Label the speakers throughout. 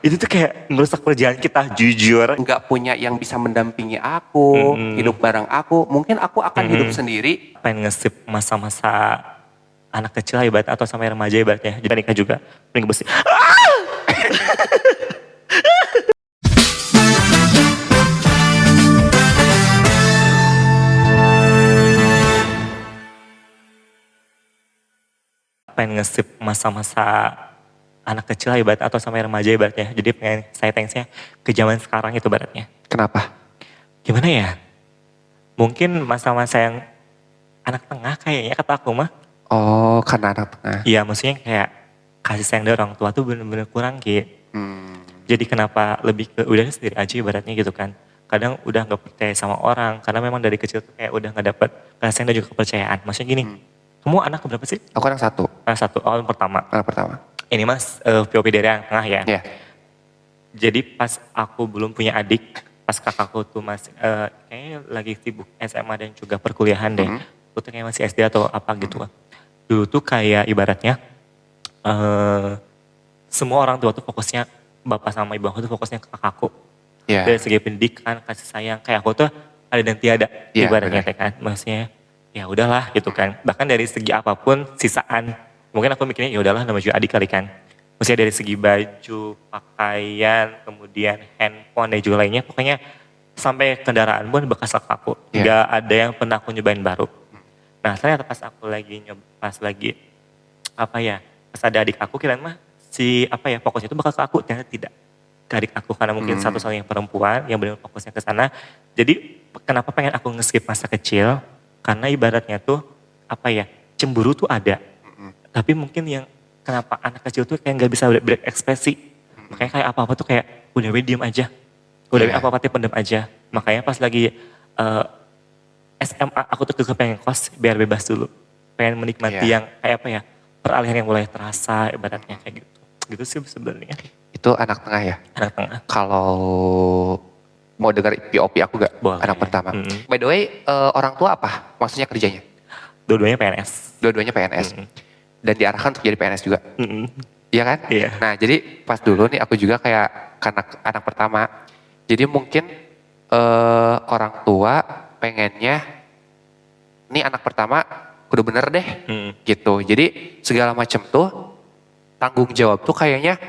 Speaker 1: Itu tuh kayak merusak perjalanan kita, jujur.
Speaker 2: Nggak punya yang bisa mendampingi aku, hidup bareng aku, mungkin aku akan hidup sendiri.
Speaker 1: Pengen nge-skip masa-masa anak kecil ibaratnya atau sampai remaja ibaratnya. Jadi nikah juga, mending bersih. Pengen nge-skip masa-masa anak kecil ibaratnya atau sampai remaja ibaratnya. Jadi pengen saya thanks-nya ke zaman sekarang itu ibaratnya.
Speaker 2: Kenapa?
Speaker 1: Gimana ya? Mungkin masa-masa yang anak tengah kayaknya kata aku mah.
Speaker 2: Oh, karena anak tengah.
Speaker 1: Iya maksudnya kayak kasih sayang dari orang tua tuh bener-bener kurang Ki. Jadi kenapa lebih ke udah sendiri aja ibaratnya gitu kan. Kadang udah gak percaya sama orang karena memang dari kecil tuh kayak udah gak dapet kasih sayang dan juga kepercayaan. Maksudnya gini, kamu anak berapa sih?
Speaker 2: Aku anak satu.
Speaker 1: Anak satu, yang pertama.
Speaker 2: Anak pertama.
Speaker 1: Ini mas POV dari yang tengah ya.
Speaker 2: Iya.
Speaker 1: Jadi pas aku belum punya adik, pas kakakku tuh masih kayaknya lagi sibuk SMA dan juga perkuliahan deh. Aku tuh kayak masih SD atau apa gitu. Dulu tuh kayak ibaratnya semua orang tua tuh fokusnya, bapak sama ibu aku tuh fokusnya ke kakakku.
Speaker 2: Iya.
Speaker 1: Dari segi pendidikan, kasih sayang, kayak aku tuh ada dan tiada
Speaker 2: Iya,
Speaker 1: ibaratnya
Speaker 2: bener.
Speaker 1: kan. Maksudnya ya udahlah gitu kan. Bahkan dari segi apapun sisaan, mungkin aku mikirnya ya udahlah nama juga adik kali kan. Maksudnya dari segi baju, pakaian, kemudian handphone dan juga lainnya, pokoknya sampai kendaraan pun bekas aku.
Speaker 2: Iya.
Speaker 1: Nggak ada yang pernah aku nyobain baru. Nah ternyata pas aku lagi pas ada adik aku kirain mah fokusnya itu bakal ke aku, ternyata tidak ke adik aku karena mungkin satu-satunya perempuan yang benar fokusnya ke sana. Jadi kenapa pengen aku nge-skip masa kecil? Karena ibaratnya tuh cemburu tuh ada. Tapi mungkin yang kenapa anak kecil tuh kayak nggak bisa berekspresi. Makanya kayak apa-apa tuh kayak udah diem aja. Udah apa-apa tuh pendem aja. Makanya pas lagi SMA aku tuh pengen kos biar bebas dulu. Pengen menikmati yang kayak peralihan yang mulai terasa ibaratnya kayak gitu. Gitu sih sebenarnya.
Speaker 2: Itu anak tengah ya?
Speaker 1: Anak tengah.
Speaker 2: Kalau mau dengar POV aku gak?
Speaker 1: Boleh.
Speaker 2: Anak pertama. By the way, orang tua apa? Maksudnya kerjanya?
Speaker 1: Dua-duanya PNS.
Speaker 2: Dua-duanya PNS. Dan diarahkan untuk jadi PNS juga? Iya kan?
Speaker 1: Iya.
Speaker 2: Nah jadi pas dulu nih aku juga kayak anak pertama. Jadi mungkin orang tua pengennya, nih anak pertama kudu bener deh gitu. Jadi segala macam tuh tanggung jawab tuh kayaknya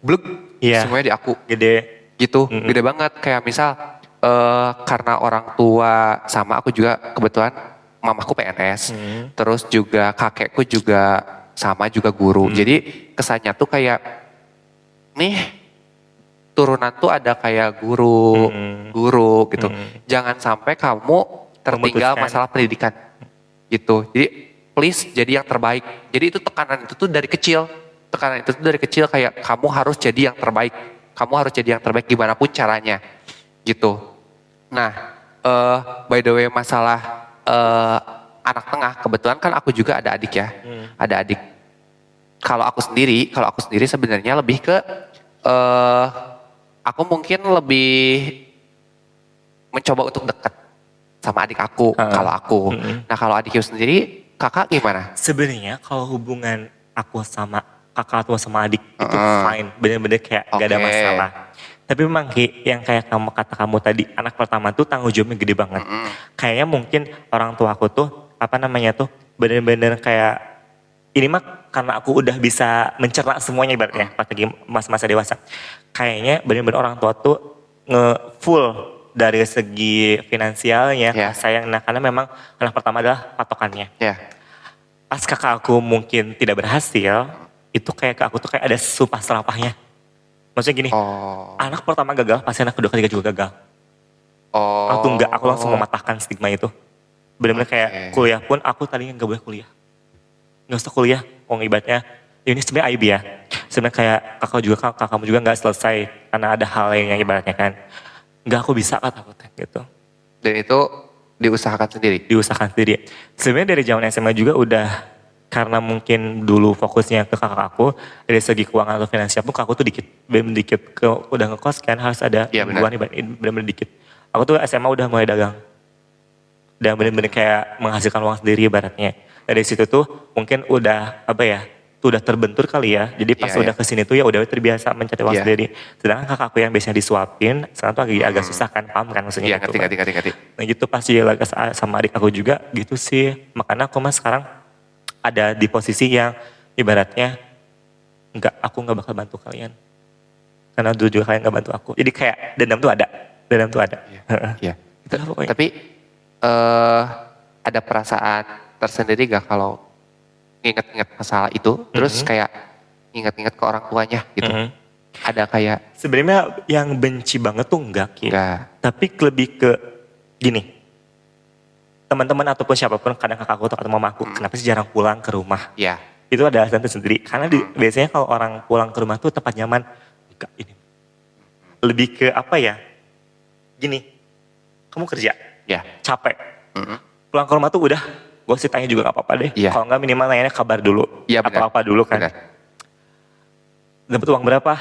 Speaker 2: blek semuanya di aku.
Speaker 1: Gede.
Speaker 2: Gitu, gede banget. Kayak misal karena orang tua sama aku juga kebetulan mamaku PNS. Terus juga kakekku juga sama juga guru. Jadi kesannya tuh kayak nih turunan tuh ada kayak guru gitu. Jangan sampai kamu tertinggal masalah pendidikan gitu. Jadi please jadi yang terbaik. Jadi itu tekanan itu tuh dari kecil. Tekanan itu tuh dari kecil kayak kamu harus jadi yang terbaik. Kamu harus jadi yang terbaik gimana pun caranya gitu. Nah by the way masalah anak tengah, kebetulan kan aku juga ada adik ya. Ada adik. Kalau aku sendiri sebenarnya lebih ke aku mungkin lebih mencoba untuk dekat sama adik aku, kalau aku. Nah kalau adikku sendiri, kakak gimana?
Speaker 1: Sebenarnya kalau hubungan aku sama kakak tua sama adik itu fine, bener-bener kayak gak ada masalah. Tapi memang yang kayak kamu tadi, anak pertama tuh tanggung jawabnya gede banget. Kayaknya mungkin orang tua aku tuh, bener-bener kayak, ini mah karena aku udah bisa mencerna semuanya ibaratnya, pas lagi masa-masa dewasa. Kayaknya bener-bener orang tua tuh full dari segi finansialnya, sayang. Nah karena memang anak pertama adalah patokannya. Pas kakak aku mungkin tidak berhasil, itu kayak ke aku tuh kayak ada sumpah serapahnya. Maksudnya gini, anak pertama gagal, pasti anak kedua ketiga juga gagal. Aku langsung mematahkan stigma itu. Bener-bener kayak kuliah pun aku tadinya gak boleh kuliah. Gak usah kuliah, ibaratnya. Ini sebenarnya aib ya. Sebenarnya kayak kakakmu juga gak selesai karena ada hal lain yang ibaratnya kan. Gak aku bisa kataku gitu.
Speaker 2: Dan itu diusahakan sendiri?
Speaker 1: Diusahakan sendiri. Sebenarnya dari zaman SMA juga udah, karena mungkin dulu fokusnya ke kakak aku, dari segi keuangan atau finansial pun kakakku tuh dikit udah ngekos kan harus ada mingguan bener-bener dikit. Aku tuh SMA udah mulai dagang. Dan bener-bener kayak menghasilkan uang sendiri ibaratnya. Dari situ tuh mungkin udah tuh udah terbentur kali ya. Jadi pas
Speaker 2: Iya,
Speaker 1: udah kesini tuh ya udah terbiasa mencari uang
Speaker 2: Iya.
Speaker 1: sendiri. Sedangkan kakak aku yang biasanya disuapin, sekarang tuh agak susah kan, paham kan maksudnya
Speaker 2: Iya,
Speaker 1: gitu
Speaker 2: ngerti,
Speaker 1: kan.
Speaker 2: ngerti, ngerti.
Speaker 1: Nah gitu pas dia lagi sama adik aku juga gitu sih. Makanya aku mah sekarang ada di posisi yang ibaratnya aku nggak bakal bantu kalian. Karena dulu juga kalian nggak bantu aku. Jadi kayak dendam tuh ada. Dendam tuh ada.
Speaker 2: Iya.
Speaker 1: Itulah pokoknya.
Speaker 2: Tapi ada perasaan tersendiri gak kalau nginget-nginget masalah itu, terus kayak nginget-nginget ke orang tuanya gitu? Ada kayak
Speaker 1: Sebenarnya yang benci banget tuh enggak, Ki.
Speaker 2: enggak?
Speaker 1: Tapi lebih ke gini. Teman-teman ataupun siapapun kadang kakak aku atau mama aku, kenapa sih jarang pulang ke rumah?
Speaker 2: Iya.
Speaker 1: Itu ada alasan tersendiri. Karena biasanya kalau orang pulang ke rumah tuh tempat nyaman. Enggak ini. Lebih ke apa ya? Gini. Kamu kerja,
Speaker 2: Iya.
Speaker 1: capek. Pulang ke rumah tuh udah, gue sih tanya juga gak apa-apa deh.
Speaker 2: Iya.
Speaker 1: Kalau nggak minimal nanya kabar dulu.
Speaker 2: Iya, benar.
Speaker 1: Apa-apa dulu kan.
Speaker 2: Benar.
Speaker 1: Dapat uang berapa?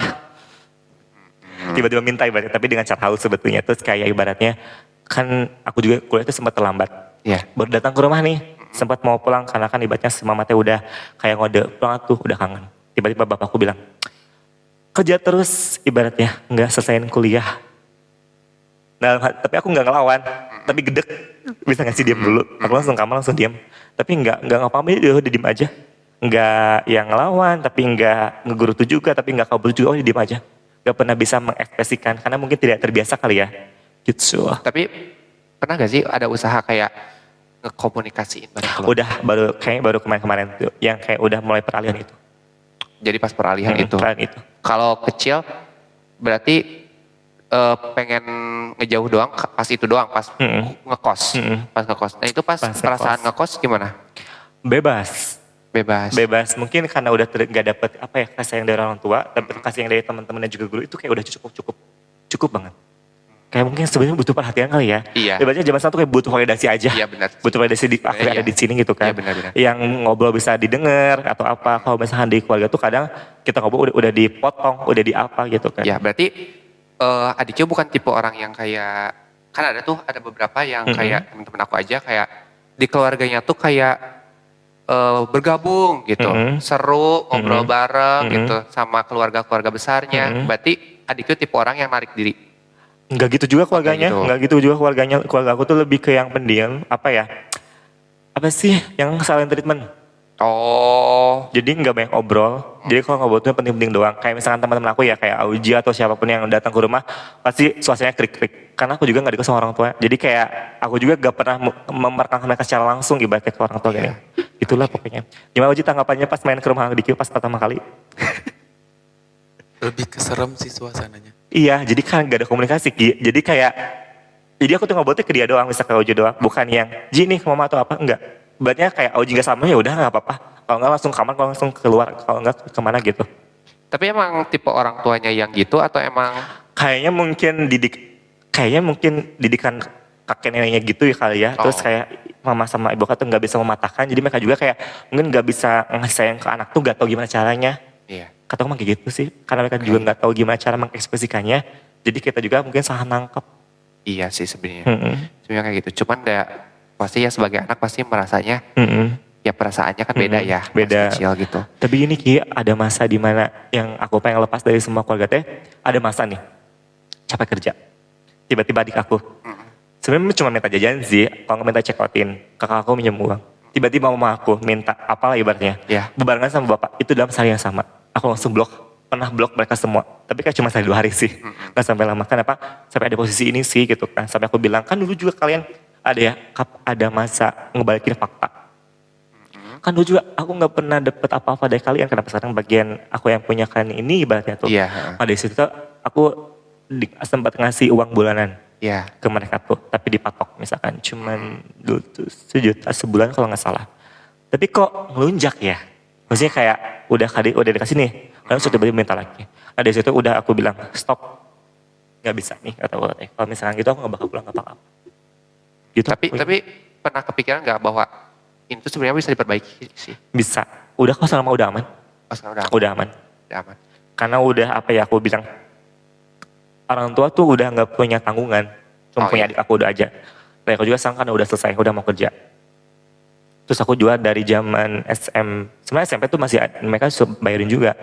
Speaker 1: Tiba-tiba minta ibaratnya, tapi dengan cara halus sebetulnya. Terus kayak ibaratnya, kan aku juga kuliah itu sempat terlambat.
Speaker 2: Iya.
Speaker 1: Baru datang ke rumah nih, sempat mau pulang karena kan ibaratnya mama teh udah kayak ngode pulang tuh udah kangen. Tiba-tiba bapakku bilang, kerja terus ibaratnya, nggak selesaiin kuliah. Tapi aku nggak ngelawan, tapi gedek, bisa ngasih diam dulu. Aku langsung kamar langsung diam. Tapi nggak ngapa-ngapain, dia udah diem aja. Nggak yang ngelawan, tapi nggak ngegurutu juga, tapi nggak kabur juga, dia diem aja. Nggak pernah bisa mengekspresikan, karena mungkin tidak terbiasa kali ya. Gitu.
Speaker 2: Tapi pernah gak sih ada usaha kayak ngekomunikasiin bareng keluarga?
Speaker 1: Udah kayaknya baru kemarin-kemarin tuh, yang kayak udah mulai peralihan itu.
Speaker 2: Jadi pas peralihan itu.
Speaker 1: Peralihan itu.
Speaker 2: Kalau kecil berarti pengen ngejauh doang pas itu doang, pas ngekos. Pas ngekos. Nah itu pas perasaan ngekos gimana?
Speaker 1: Bebas.
Speaker 2: Bebas.
Speaker 1: Mungkin karena udah gak dapet apa ya, kasih yang dari orang tua, tapi kasih yang dari teman-teman dan juga guru itu kayak udah cukup banget. Kayak mungkin sebenarnya butuh perhatian kali ya.
Speaker 2: Iya.
Speaker 1: Ibaratnya zaman sekarang tuh kayak butuh validasi aja.
Speaker 2: Iya benar.
Speaker 1: Butuh validasi aku ada di sini gitu kan.
Speaker 2: Iya benar.
Speaker 1: Yang ngobrol bisa didengar atau apa. Kalau misalkan di keluarga tuh kadang kita ngobrol udah dipotong, udah di apa gitu kan.
Speaker 2: Ya berarti Aditya bukan tipe orang yang kayak, kan ada beberapa yang kayak teman-teman aku aja kayak di keluarganya tuh kayak bergabung gitu, seru ngobrol bareng gitu sama keluarga-keluarga besarnya. Berarti Aditya tipe orang yang narik diri.
Speaker 1: Enggak gitu juga keluarganya,
Speaker 2: gitu.
Speaker 1: enggak gitu juga keluarganya. Keluarga aku tuh lebih ke yang pendiam, apa ya? Apa sih yang silent treatment?
Speaker 2: Oh,
Speaker 1: Jadi nggak banyak obrol. Jadi kalau ngobrol tuh penting-penting doang. Kayak misalkan teman-teman aku ya kayak Auji atau siapapun yang datang ke rumah pasti suasananya krik-krik. Karena aku juga nggak deket sama orang tua. Jadi kayak aku juga nggak pernah memerankan mereka secara langsung ibaratnya ke orang tua gini. Itulah pokoknya. Gimana Auji tanggapannya pas main ke rumah Diki pas pertama kali?
Speaker 3: Lebih keserem sih suasananya.
Speaker 1: Iya, jadi kan gak ada komunikasi Ki. Jadi aku tuh ngobrolnya ke dia doang, misalnya ke Auji doang. Bukan yang, Ji nih ke mama atau apa, enggak. Berarti kayak Auji gak sama ya udah gak apa-apa. Kalau enggak langsung kamar, kalau langsung keluar, kalau enggak kemana gitu.
Speaker 2: tapi emang tipe orang tuanya yang gitu atau emang
Speaker 1: Kayaknya mungkin didikan kakek neneknya gitu ya kali ya. Terus kayak mama sama ibu tuh gak bisa mematahkan. Jadi mereka juga kayak mungkin gak bisa ngasih sayang ke anak tuh gak tahu gimana caranya.
Speaker 2: iya.
Speaker 1: Kata aku mah kayak gitu sih. Karena mereka juga gak tahu gimana cara mengekspresikannya. Jadi kita juga mungkin salah nangkep.
Speaker 2: Iya sih sebenarnya. Sebenarnya kayak gitu. Cuman pasti ya sebagai anak pasti merasanya ya perasaannya kan beda ya.
Speaker 1: Beda.
Speaker 2: Masih kecil gitu.
Speaker 1: Tapi ini Ki, ada masa di mana yang aku pengen lepas dari semua keluarga teh, ada masa nih, capek kerja. Tiba-tiba adik aku, sebenarnya cuma minta jajan sih, kalau nggak minta check outin, kakak aku minjem uang. Tiba-tiba mama aku minta, apalah ibaratnya,
Speaker 2: Ya.
Speaker 1: bebarengan sama bapak, itu dalam sehari yang sama. Aku langsung pernah blok mereka semua. Tapi kan cuma sehari 2 hari sih, nggak sampai lama. Kenapa? Sampai ada posisi ini sih gitu kan. Sampai aku bilang, kan dulu juga kalian ada masa ngebalikin fakta. Kan dulu juga aku nggak pernah dapet apa-apa dari kalian. Kenapa sekarang bagian aku yang punya kalian ini ibaratnya tuh.
Speaker 2: Iya.
Speaker 1: Nah dari situ tuh aku sempat ngasih uang bulanan
Speaker 2: Iya.
Speaker 1: ke mereka tuh. Tapi dipatok misalkan cuman dulu tuh 1 juta sebulan kalau nggak salah. Tapi kok ngelunjak ya. Maksudnya kayak udah dikasih nih. Lalu sudah tiba-tiba minta lagi. Nah dari situ udah aku bilang stop. Nggak bisa nih kata gue. Kalau misalkan gitu aku nggak bakal pulang apa-apa. Gitu.
Speaker 2: Tapi pernah kepikiran nggak bahwa ini tuh sebenarnya bisa diperbaiki sih?
Speaker 1: bisa. Udah kok selama udah aman.
Speaker 2: Oh, sekarang
Speaker 1: Udah aman.
Speaker 2: udah aman.
Speaker 1: Karena udah apa ya aku bilang. Orang tua tuh udah nggak punya tanggungan. Cuma punya adik aku udah aja. Dan aku juga sekarang kan udah selesai, udah mau kerja. Terus aku juga dari zaman sebenarnya SMP tuh masih mereka bayarin juga.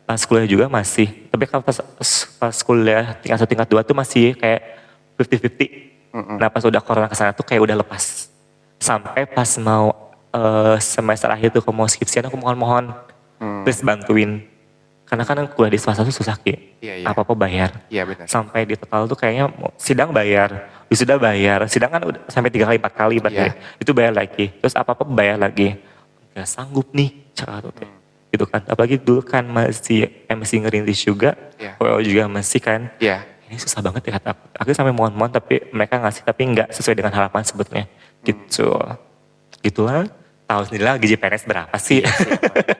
Speaker 1: Pas kuliah juga masih. Tapi kalau pas kuliah tingkat 1 tingkat 2 tuh masih kayak 50-50. Nah pas udah corona kesana tuh kayak udah lepas. Sampai pas mau semester akhir tuh aku mau skripsian aku mohon-mohon. Please bantuin. Karena kan kuliah di swasta tuh susah Ki.
Speaker 2: Iya.
Speaker 1: Apa-apa bayar.
Speaker 2: Iya benar.
Speaker 1: Sampai di total tuh kayaknya sidang bayar, wisuda bayar, sidang kan udah sampai 3 kali 4 kali berarti. Itu bayar lagi. Terus apa-apa bayar lagi. Gak sanggup nih cara tuh. Gitu kan. Apalagi dulu kan masih MC ngerintis juga. WO juga masih kan. Ini susah banget ya kata aku. Aku sampai mohon-mohon tapi mereka ngasih tapi nggak sesuai dengan harapan sebetulnya. Gitu. Gitulah. Tahu sendiri lah gaji PNS berapa sih?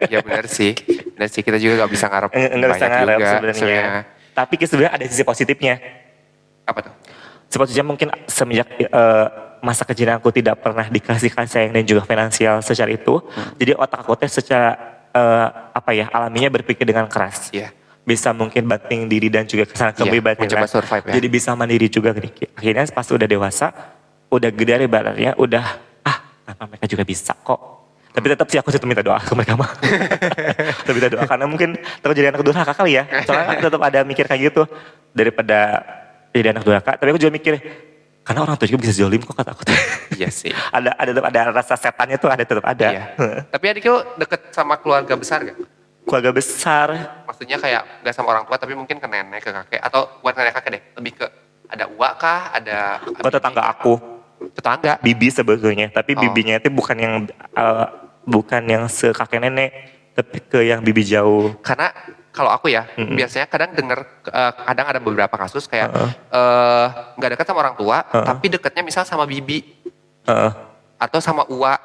Speaker 2: Ya benar sih. Benar sih kita juga gak bisa ngarep
Speaker 1: Nggak bisa ngarep sebenarnya. Tapi sebenarnya ada sisi positifnya.
Speaker 2: Apa tuh?
Speaker 1: Sisi positifnya mungkin semenjak masa kecil aku tidak pernah dikasih kasih sayang dan juga finansial secara itu. Jadi otak aku teh secara alaminya berpikir dengan keras. Bisa mungkin banting diri dan juga kesana kembali
Speaker 2: mencoba survive ya.
Speaker 1: Jadi bisa mandiri juga. Akhirnya pas udah dewasa, udah gede ibaratnya, udah mereka juga bisa kok. Tapi tetap sih aku tetap minta doa ke mereka mah. Tetap minta doa karena mungkin terus jadi anak durhaka kali ya. Soalnya tetap ada mikir kayak gitu daripada jadi anak durhaka. Tapi aku juga mikir karena orang tua juga bisa zolim kok kata aku.
Speaker 2: Iya sih.
Speaker 1: ada rasa setannya tuh tetap ada.
Speaker 2: Iya. Tapi adik lu deket sama keluarga besar gak?
Speaker 1: Keluarga besar.
Speaker 2: Maksudnya kayak gak sama orang tua tapi mungkin ke nenek, ke kakek. Atau bukan ke nenek kakek deh. Lebih ke ada uak kah? Ada
Speaker 1: tetangga aku.
Speaker 2: Tetangga?
Speaker 1: Bibi sebetulnya. Tapi bibinya itu bukan yang sekakek nenek. Tapi ke yang bibi jauh.
Speaker 2: Karena kalau aku ya, biasanya kadang kadang ada beberapa kasus kayak gak dekat sama orang tua, tapi dekatnya misal sama bibi. Atau sama uak.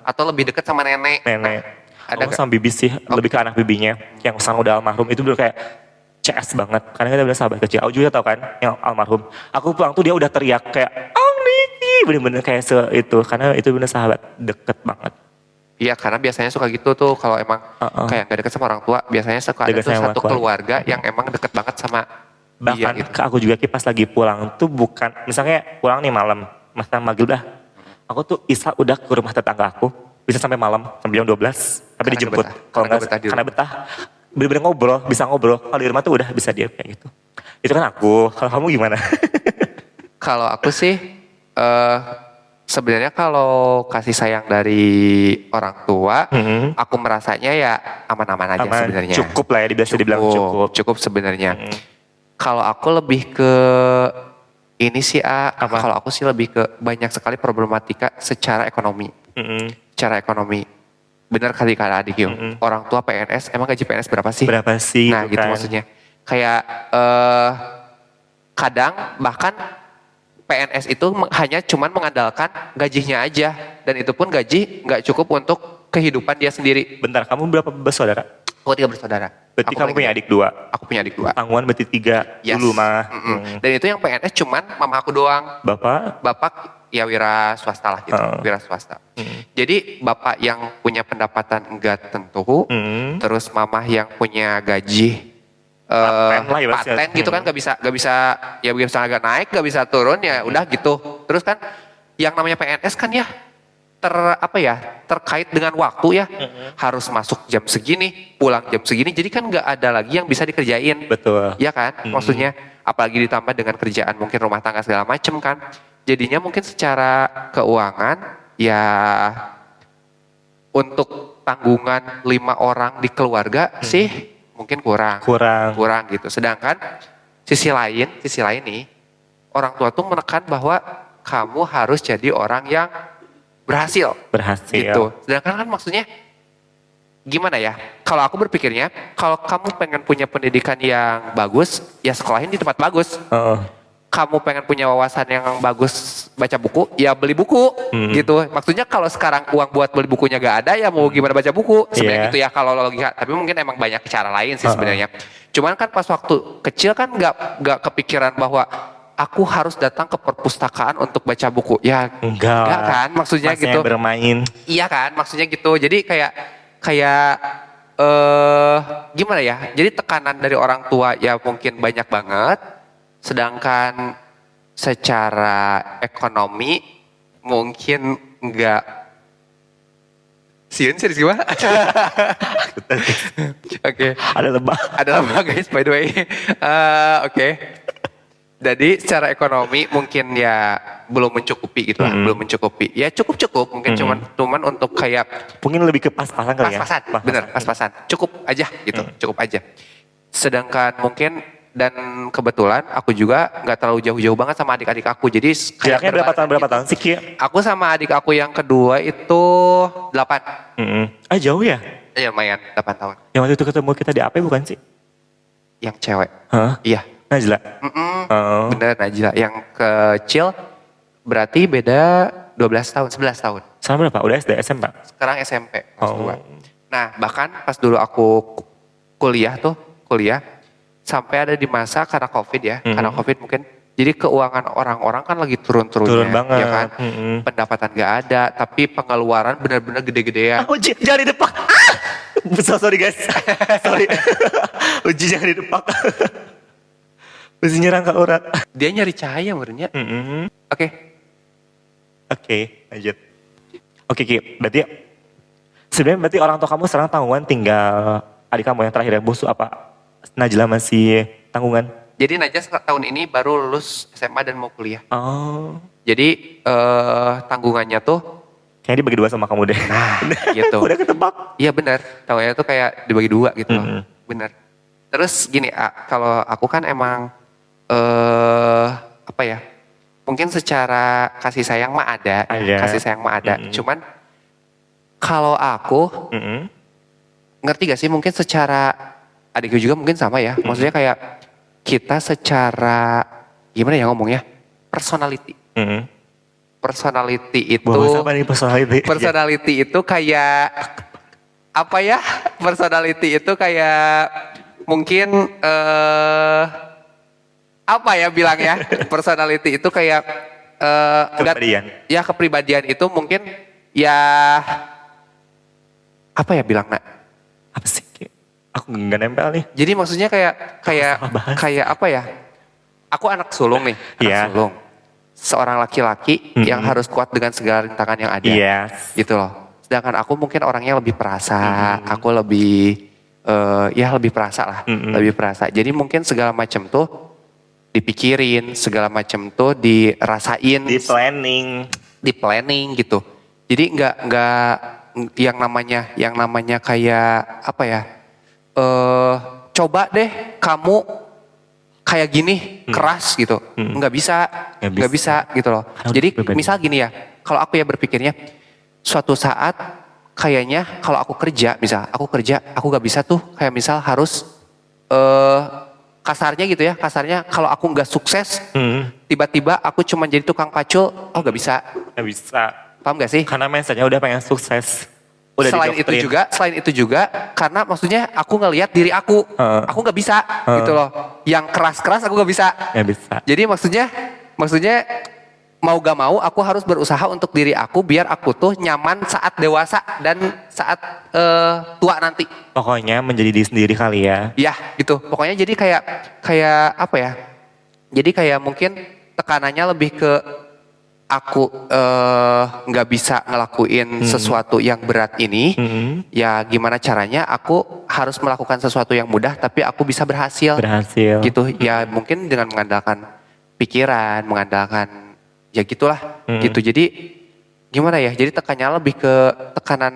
Speaker 2: Atau lebih dekat sama nenek.
Speaker 1: Ada sama bibi sih, lebih ke anak bibinya. Yang sekarang udah almarhum itu bener kayak CS banget. Karena kita udah sahabat kecil. Aku juga tau kan, yang almarhum. Aku pulang tuh dia udah teriak kayak, bener-bener kayak itu. Karena itu bener sahabat deket banget.
Speaker 2: Iya, karena biasanya suka gitu tuh kalau emang kayak gak deket sama orang tua. Biasanya suka ada tuh satu keluarga yang emang deket banget sama dia
Speaker 1: bahkan
Speaker 2: gitu.
Speaker 1: Aku juga pas lagi pulang tuh bukan, misalnya pulang nih malam, masa maghrib udah. Aku tuh Isa udah ke rumah tetangga aku. Bisa sampai malam, sampai jam 12. Tapi dijemput. Kalau nggak karena betah. Bener-bener ngobrol, bisa ngobrol. Kalau di rumah tuh udah bisa dia kayak gitu. Itu kan aku, kalau kamu gimana?
Speaker 2: Kalau aku sih, sebenarnya kalau kasih sayang dari orang tua, aku merasanya ya aman-aman aja sebenarnya.
Speaker 1: Cukup lah ya, biasa dibilang cukup.
Speaker 2: Cukup sebenarnya. Kalau aku lebih ke ini sih, kalau aku sih lebih ke banyak sekali problematika secara ekonomi. Secara ekonomi. Benar kali kata adik yuk. Orang tua PNS, emang gaji PNS berapa sih?
Speaker 1: Berapa sih?
Speaker 2: Nah gitu kan maksudnya. Kayak kadang bahkan PNS itu hanya cuman mengandalkan gajinya aja. Dan itu pun gaji nggak cukup untuk kehidupan dia sendiri.
Speaker 1: Bentar, kamu berapa bersaudara?
Speaker 2: Aku 3 bersaudara.
Speaker 1: Berarti kamu punya adik 2?
Speaker 2: Aku punya adik 2.
Speaker 1: Tanggungan berarti 3 dulu mah.
Speaker 2: Dan itu yang PNS cuman mama aku doang. Bapak ya wira swasta lah gitu. Wira swasta. Jadi bapak yang punya pendapatan enggak tentu. Terus mama yang punya gaji paten gitu kan gak bisa ya bisa agak naik gak bisa turun ya udah gitu. Terus kan yang namanya PNS kan ya terkait dengan waktu ya, harus masuk jam segini, pulang jam segini, jadi kan nggak ada lagi yang bisa dikerjain.
Speaker 1: Betul.
Speaker 2: Ya kan, maksudnya apalagi ditambah dengan kerjaan mungkin rumah tangga segala macem kan, jadinya mungkin secara keuangan ya untuk tanggungan 5 orang di keluarga sih mungkin kurang gitu. Sedangkan sisi lain nih, orang tua tuh menekan bahwa kamu harus jadi orang yang berhasil gitu. Sedangkan kan maksudnya gimana ya? Kalau aku berpikirnya, kalau kamu pengen punya pendidikan yang bagus, ya sekolahin di tempat bagus. Kamu pengen punya wawasan yang bagus, baca buku, ya beli buku gitu. Maksudnya kalau sekarang uang buat beli bukunya gak ada, ya mau gimana baca buku? Sebenarnya gitu ya kalau logika. Tapi mungkin emang banyak cara lain sih sebenarnya. Cuman kan pas waktu kecil kan gak kepikiran bahwa aku harus datang ke perpustakaan untuk baca buku. Ya enggak kan maksudnya
Speaker 1: masnya
Speaker 2: gitu.
Speaker 1: Bermain.
Speaker 2: Iya kan maksudnya gitu. Jadi kayak gimana ya? Jadi tekanan dari orang tua ya mungkin banyak banget. Sedangkan secara ekonomi mungkin enggak Sieun serius gimana? Oke.
Speaker 1: Ada lebah.
Speaker 2: Ada lama guys by the way. Oke. Jadi secara ekonomi mungkin ya belum mencukupi gitu lah, belum mencukupi. Ya cukup mungkin cuman untuk kayak
Speaker 1: Mungkin lebih ke pas-pasan kali ya.
Speaker 2: pas-pasan, bener pas-pasan. Cukup aja gitu, cukup aja. Sedangkan mungkin dan kebetulan aku juga nggak terlalu jauh-jauh banget sama adik-adik aku. Jadi kayak
Speaker 1: Jaraknya berapa tahun sih Ki?
Speaker 2: aku sama adik aku yang kedua itu 8.
Speaker 1: Ah jauh ya?
Speaker 2: Ya lumayan 8 tahun.
Speaker 1: Yang waktu itu ketemu kita di AP bukan sih?
Speaker 2: Yang cewek.
Speaker 1: Hah?
Speaker 2: Iya.
Speaker 1: Najla? Oh.
Speaker 2: Bener Najla. Yang kecil berarti beda 12 tahun, 11 tahun.
Speaker 1: Sama berapa? Udah SD, SMP?
Speaker 2: Sekarang SMP kelas
Speaker 1: Oh.
Speaker 2: 2. Nah bahkan pas dulu aku kuliah sampai ada di masa karena COVID ya. Karena COVID mungkin jadi keuangan orang-orang kan lagi turun-turunnya.
Speaker 1: Turun banget.
Speaker 2: Ya kan? Pendapatan gak ada tapi pengeluaran benar-benar gede-gedean.
Speaker 1: Uji, jangan didepak. Sorry guys. Sorry. Uji jangan didepak. Mesti nyerang ke urat.
Speaker 2: Dia nyari cahaya menurutnya. Oke.
Speaker 1: Oke, lanjut. Oke Ki, berarti orang tua kamu sekarang tanggungan tinggal adik kamu yang terakhir yang busu apa? Najla masih tanggungan?
Speaker 2: Jadi Najwa tahun ini baru lulus SMA dan mau kuliah.
Speaker 1: Oh.
Speaker 2: Jadi tanggungannya tuh
Speaker 1: Kayaknya dibagi dua sama kamu deh.
Speaker 2: nah gitu.
Speaker 1: Udah ketebak.
Speaker 2: Iya benar, tanggungannya tuh kayak dibagi dua gitu loh. Benar. Terus gini, kalau aku kan emang apa ya? Mungkin secara kasih sayang mah ada. Kasih sayang mah ada. Cuman kalau aku ngerti gak sih mungkin secara adikku juga mungkin sama ya. Maksudnya kayak kita secara gimana ya ngomongnya? Personality. Personality itu
Speaker 1: Bahas apa nih personality?
Speaker 2: Personality itu kayak apa ya? Personality itu kayak mungkin apa ya bilangnya? Personality itu kayak
Speaker 1: Kepribadian.
Speaker 2: ya kepribadian itu mungkin ya apa ya bilang nak?
Speaker 1: Apa sih? Ki? Aku nggak nempel nih.
Speaker 2: Jadi maksudnya kayak apa ya? Aku anak sulung nih, anak sulung. Seorang laki-laki yang harus kuat dengan segala rintangan yang ada. Gitu loh. Sedangkan aku mungkin orangnya lebih perasa, aku lebih lebih perasa lah, lebih perasa. Jadi mungkin segala macam tuh dipikirin, segala macam tuh dirasain, di planning gitu. Jadi nggak yang namanya kayak apa ya? Coba deh kamu kayak gini keras gitu, nggak bisa gitu loh. Jadi misal gini ya, kalau aku ya berpikirnya suatu saat kayaknya kalau aku kerja aku nggak bisa tuh kayak misal harus kasarnya gitu ya, kalau aku nggak sukses tiba-tiba aku cuma jadi tukang pacul, nggak bisa.
Speaker 1: Nggak bisa.
Speaker 2: Paham gak sih?
Speaker 1: Karena mindsetnya udah pengen sukses. Udah
Speaker 2: Selain itu juga karena maksudnya aku ngelihat diri aku nggak bisa gitu loh. Yang keras-keras aku nggak bisa.
Speaker 1: Nggak bisa.
Speaker 2: Jadi maksudnya mau gak mau aku harus berusaha untuk diri aku biar aku tuh nyaman saat dewasa dan saat tua nanti.
Speaker 1: Pokoknya menjadi diri sendiri kali ya.
Speaker 2: Ya gitu. Pokoknya jadi kayak apa ya? Jadi kayak mungkin tekanannya lebih ke aku nggak bisa ngelakuin sesuatu yang berat ini, ya gimana caranya aku harus melakukan sesuatu yang mudah tapi aku bisa berhasil. Gitu ya mungkin dengan mengandalkan pikiran, mengandalkan ya gitulah gitu. Jadi gimana ya? Jadi tekanannya lebih ke tekanan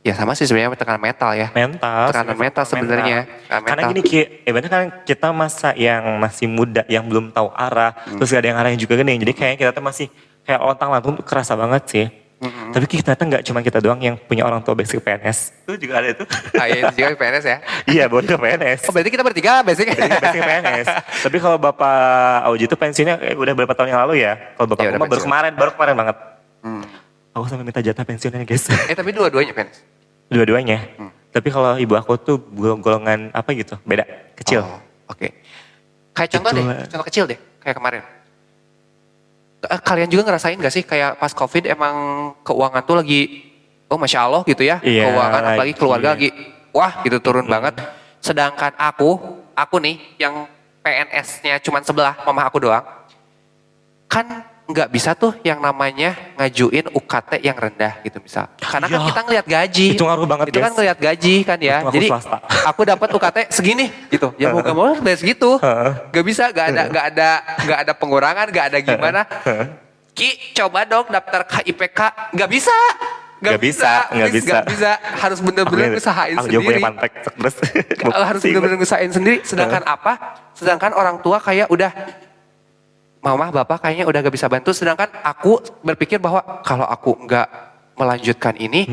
Speaker 2: ya sama sih sebenarnya tekanan mental ya. Tekanan mental sebenarnya.
Speaker 1: Karena gini Ki, bener kan kita masa yang masih muda, yang belum tahu arah, terus gak ada yang arahnya juga gini. Jadi kayaknya kita tuh masih kayak lontang-lantung tuh kerasa banget sih. Tapi kita ternyata gak cuma kita doang yang punya orang tua basic PNS. Itu juga ada itu.
Speaker 2: Iya itu juga PNS ya?
Speaker 1: Iya baru ke PNS.
Speaker 2: Oh berarti kita bertiga basic?
Speaker 1: Basic PNS. Tapi kalau Bapak Auji itu pensiunnya udah berapa tahun yang lalu ya. Kalau Bapak aku mah baru kemarin banget. Aku sampai minta jatah pensiunnya guys.
Speaker 2: Tapi dua-duanya PNS?
Speaker 1: Dua-duanya. Tapi kalau ibu aku tuh golongan apa gitu, beda, kecil.
Speaker 2: Oke. Kayak contoh kecil deh, kayak kemarin. Kalian juga ngerasain gak sih kayak pas COVID emang keuangan tuh lagi, Masya Allah gitu ya. Keuangan apalagi keluarga lagi, wah gitu turun banget. Sedangkan aku nih yang PNS-nya cuma sebelah, mama aku doang. Kan nggak bisa tuh yang namanya ngajuin UKT yang rendah gitu misal. Karena kan
Speaker 1: Iya.
Speaker 2: kita ngelihat gaji.
Speaker 1: Itu ngaruh banget,
Speaker 2: Itu kan
Speaker 1: guys.
Speaker 2: ngelihat gaji kan ya.
Speaker 1: Untung aku
Speaker 2: Jadi
Speaker 1: swasta.
Speaker 2: aku dapat UKT segini gitu. Ya mau gak mau harus bayar segitu. Gak bisa, gak ada pengurangan, gak ada gimana. Ki coba dong daftar KIPK. Gak bisa.
Speaker 1: Nggak bisa.
Speaker 2: Gak bisa. Harus bener-bener usahain
Speaker 1: Aku juga punya
Speaker 2: sendiri.
Speaker 1: pantek terus.
Speaker 2: Harus bener-bener usahain sendiri. Sedangkan apa? Sedangkan orang tua kayak udah mama bapak kayaknya udah gak bisa bantu. Sedangkan aku berpikir bahwa kalau aku nggak melanjutkan ini,